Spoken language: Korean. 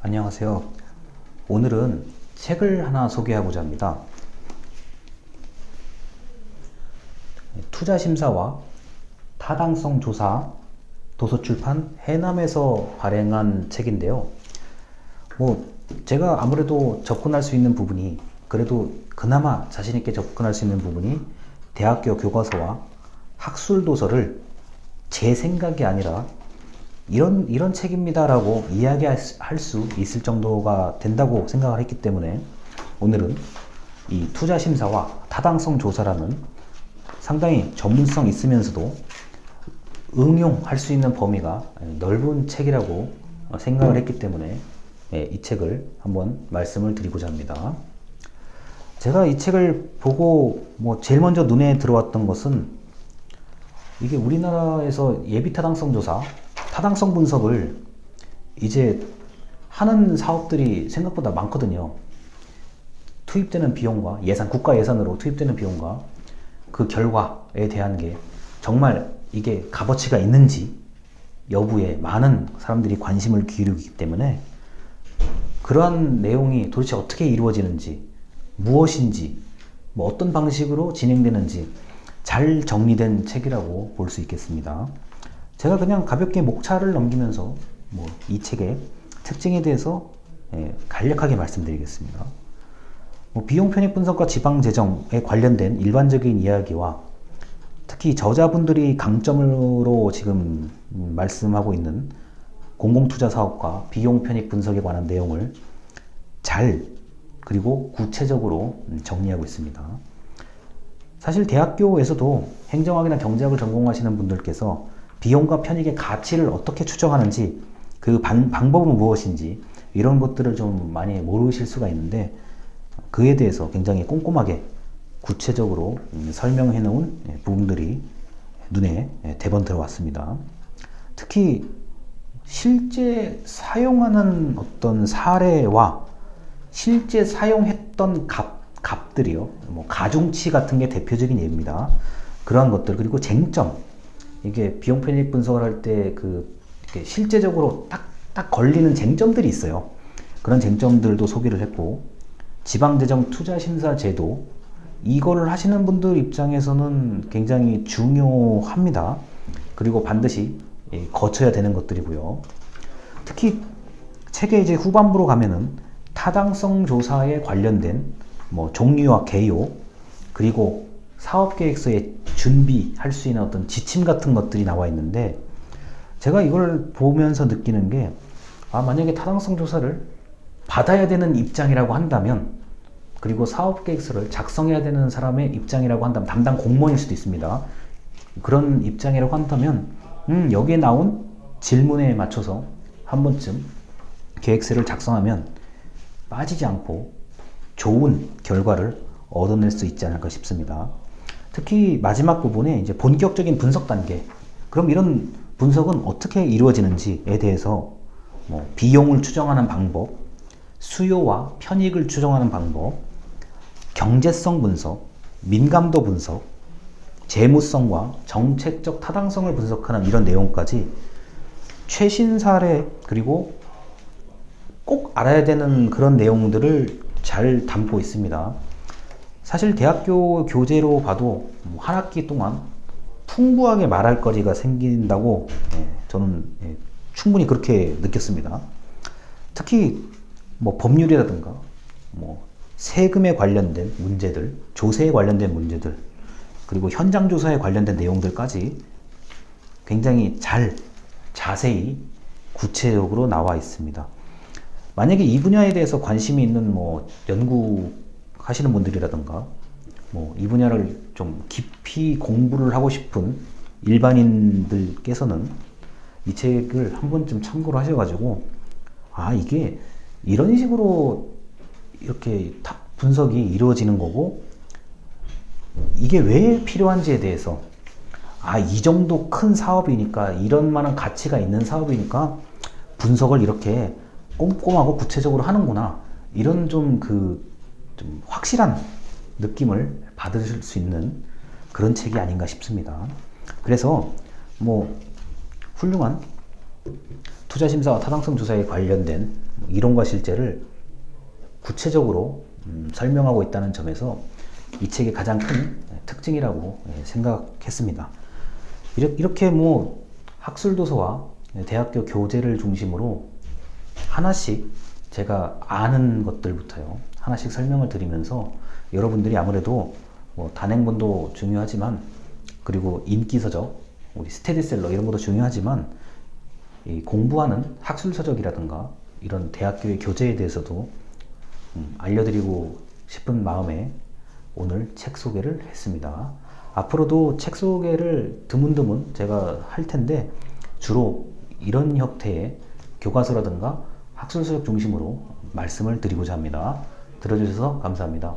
안녕하세요. 오늘은 책을 하나 소개하고자 합니다. 투자심사와 타당성 조사 도서출판 해남에서 발행한 책인데요. 제가 아무래도 접근할 수 있는 부분이, 그래도 그나마 자신있게 접근할 수 있는 부분이 대학교 교과서와 학술 도서를 제 생각이 아니라 이런 책입니다라고 이야기할 수 있을 정도가 된다고 생각을 했기 때문에 오늘은 이 투자심사와 타당성 조사라는 상당히 전문성 있으면서도 응용할 수 있는 범위가 넓은 책이라고 생각을 했기 때문에 이 책을 한번 말씀을 드리고자 합니다. 제가 이 책을 보고 제일 먼저 눈에 들어왔던 것은, 이게 우리나라에서 예비 타당성 조사, 타당성 분석을 이제 하는 사업들이 생각보다 많거든요. 투입되는 비용과 예산, 국가 예산으로 투입되는 비용과 그 결과에 대한 게 정말 이게 값어치가 있는지 여부에 많은 사람들이 관심을 기울이기 때문에 그러한 내용이 도대체 어떻게 이루어지는지, 무엇인지, 어떤 방식으로 진행되는지 잘 정리된 책이라고 볼 수 있겠습니다. 제가 그냥 가볍게 목차를 넘기면서 이 책의 특징에 대해서 간략하게 말씀드리겠습니다. 비용 편익 분석과 지방 재정에 관련된 일반적인 이야기와 특히 저자분들이 강점으로 지금 말씀하고 있는 공공투자 사업과 비용 편익 분석에 관한 내용을 잘 그리고 구체적으로 정리하고 있습니다. 사실 대학교에서도 행정학이나 경제학을 전공하시는 분들께서 비용과 편익의 가치를 어떻게 추정하는지, 그 방법은 무엇인지 이런 것들을 좀 많이 모르실 수가 있는데, 그에 대해서 굉장히 꼼꼼하게 구체적으로 설명해 놓은 부분들이 눈에 대번 들어왔습니다. 특히 실제 사용하는 어떤 사례와 실제 사용했던 값들이요, 가중치 같은 게 대표적인 예입니다. 그러한 것들, 그리고 쟁점, 이게 비용 편익 분석을 할 때 실제적으로 딱 걸리는 쟁점들이 있어요. 그런 쟁점들도 소개를 했고, 지방재정 투자심사 제도, 이거를 하시는 분들 입장에서는 굉장히 중요합니다. 그리고 반드시 거쳐야 되는 것들이고요. 특히 책의 이제 후반부로 가면은 타당성 조사에 관련된 종류와 개요, 그리고 사업계획서에 준비할 수 있는 어떤 지침 같은 것들이 나와 있는데, 제가 이걸 보면서 느끼는 게, 만약에 타당성 조사를 받아야 되는 입장이라고 한다면, 그리고 사업계획서를 작성해야 되는 사람의 입장이라고 한다면, 담당 공무원일 수도 있습니다. 그런 입장이라고 한다면 여기에 나온 질문에 맞춰서 한 번쯤 계획서를 작성하면 빠지지 않고 좋은 결과를 얻어낼 수 있지 않을까 싶습니다. 특히 마지막 부분에 이제 본격적인 분석 단계, 그럼 이런 분석은 어떻게 이루어지는지에 대해서 비용을 추정하는 방법, 수요와 편익을 추정하는 방법, 경제성 분석, 민감도 분석, 재무성과 정책적 타당성을 분석하는 이런 내용까지 최신 사례, 그리고 꼭 알아야 되는 그런 내용들을 잘 담고 있습니다. 사실 대학교 교재로 봐도 한 학기 동안 풍부하게 말할 거리가 생긴다고 저는 충분히 그렇게 느꼈습니다. 특히 법률이라든가 세금에 관련된 문제들, 조세에 관련된 문제들, 그리고 현장 조사에 관련된 내용들까지 굉장히 잘 자세히 구체적으로 나와 있습니다. 만약에 이 분야에 대해서 관심이 있는 연구하시는 분들이라든가 이 분야를 좀 깊이 공부를 하고 싶은 일반인들께서는 이 책을 한 번쯤 참고를 하셔가지고, 이게 이런 식으로 이렇게 분석이 이루어지는 거고, 이게 왜 필요한지에 대해서, 이 정도 큰 사업이니까, 이런 만한 가치가 있는 사업이니까 분석을 이렇게 꼼꼼하고 구체적으로 하는구나, 이런 좀 확실한 느낌을 받으실 수 있는 그런 책이 아닌가 싶습니다. 그래서 훌륭한 투자심사와 타당성 조사에 관련된 이론과 실제를 구체적으로 설명하고 있다는 점에서 이 책의 가장 큰 특징이라고 생각했습니다. 이렇게 뭐 학술도서와 대학교 교재를 중심으로 하나씩 제가 아는 것들부터요, 하나씩 설명을 드리면서 여러분들이 아무래도 뭐 단행본도 중요하지만, 그리고 인기서적, 우리 스테디셀러 이런 것도 중요하지만, 이 공부하는 학술서적이라든가 이런 대학교의 교재에 대해서도 알려드리고 싶은 마음에 오늘 책 소개를 했습니다. 앞으로도 책 소개를 드문드문 제가 할 텐데, 주로 이런 형태의 교과서라든가 학술서적 중심으로 말씀을 드리고자 합니다. 들어주셔서 감사합니다.